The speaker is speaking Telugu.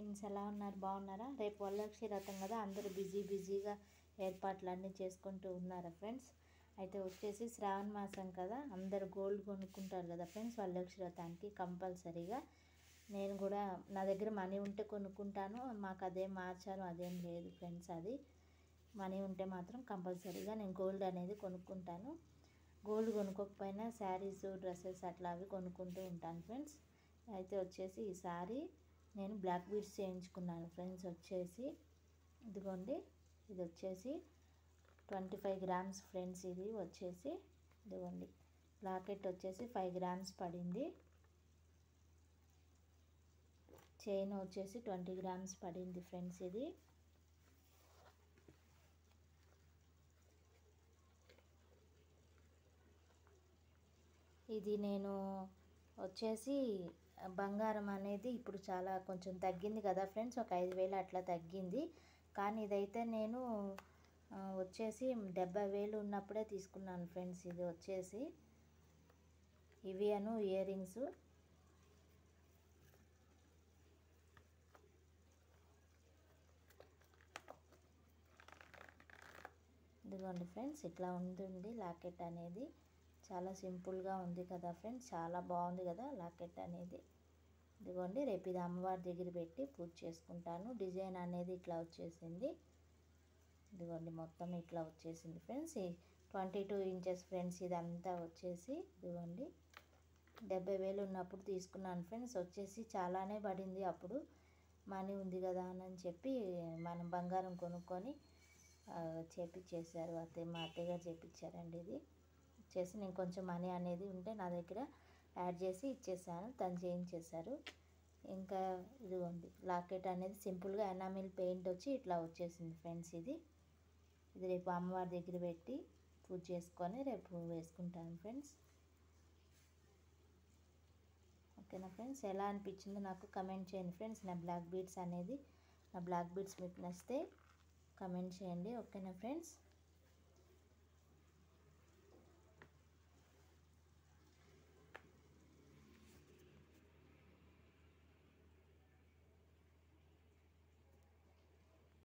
ఫ్రెండ్స్, ఎలా ఉన్నారు? బాగున్నారా? రేపు వరలక్ష్మి వ్రతం కదా, అందరూ బిజీగా ఏర్పాట్లు అన్నీ చేసుకుంటూ ఉన్నారా ఫ్రెండ్స్? అయితే వచ్చేసి శ్రావణ మాసం కదా, అందరు గోల్డ్ కొనుక్కుంటారు కదా ఫ్రెండ్స్. వరలక్ష్మి వ్రతానికి కంపల్సరీగా నేను కూడా నా దగ్గర మనీ ఉంటే కొనుక్కుంటాను. మాకు అదేం మార్చాను అదేం లేదు ఫ్రెండ్స్. అది మనీ ఉంటే మాత్రం కంపల్సరీగా నేను గోల్డ్ అనేది కొనుక్కుంటాను. గోల్డ్ కొనుక్కోకపోయినా శారీస్, డ్రెస్సెస్ అట్లా అవి కొనుక్కుంటూ ఉంటాను ఫ్రెండ్స్. అయితే వచ్చేసి ఈసారి నేను బ్లాక్ బీడ్స్ చేయించుకున్నాను ఫ్రెండ్స్. వచ్చేసి ఇదిగోండి, ఇది వచ్చేసి 25 గ్రామ్స్ ఫ్రెండ్స్. ఇది వచ్చేసి ఇదిగోండి, లాకెట్ వచ్చేసి 5 గ్రామ్స్ పడింది. చైన్ వచ్చేసి 20 గ్రామ్స్ పడింది ఫ్రెండ్స్. ఇది నేను వచ్చేసి బంగారం అనేది ఇప్పుడు చాలా కొంచెం తగ్గింది కదా ఫ్రెండ్స్, ఒక 5,000 అట్లా తగ్గింది. కానీ ఇదైతే నేను వచ్చేసి 70,000 ఉన్నప్పుడే తీసుకున్నాను ఫ్రెండ్స్. ఇది వచ్చేసి ఇవి ఇయర్ రింగ్స్. ఇదిగోండి ఫ్రెండ్స్, ఇట్లా ఉంటుంది లాకెట్ అనేది. చాలా సింపుల్గా ఉంది కదా ఫ్రెండ్స్, చాలా బాగుంది కదా లాకెట్ అనేది. ఇదిగోండి, రేపు ఇది అమ్మవారి దగ్గర పెట్టి పూజ చేసుకుంటాను. డిజైన్ అనేది ఇట్లా వచ్చేసింది. ఇదిగోండి, మొత్తం ఇట్లా వచ్చేసింది ఫ్రెండ్స్. 22 inches friends. ఇదంతా వచ్చేసి ఇదిగోండి 70,000 ఉన్నప్పుడు తీసుకున్నాను ఫ్రెండ్స్. వచ్చేసి చాలానే పడింది. అప్పుడు మనీ ఉంది కదా అని చెప్పి మనం బంగారం కొనుక్కొని చేపించేశారు. మా అత్తయ్య గారు చేపించారండి. ఇది వచ్చేసి నేను కొంచెం మనీ అనేది ఉంటే నా దగ్గర యాడ్ చేసి ఇచ్చేసాను, తను చేయించేశారు. ఇంకా ఇదిగోండి, లాకెట్ అనేది సింపుల్గా ఎనామిల్ పెయింట్ వచ్చి ఇట్లా వచ్చేసింది ఫ్రెండ్స్. ఇది రేపు అమ్మవారి దగ్గర పెట్టి పూజ చేసుకొని రేపు వేసుకుంటాను ఫ్రెండ్స్. ఓకేనా ఫ్రెండ్స్, ఎలా అనిపించిందో నాకు కమెంట్ చేయండి ఫ్రెండ్స్. నా బ్లాక్ బీడ్స్ మీకు నచ్చితే కమెంట్ చేయండి. ఓకేనా ఫ్రెండ్స్.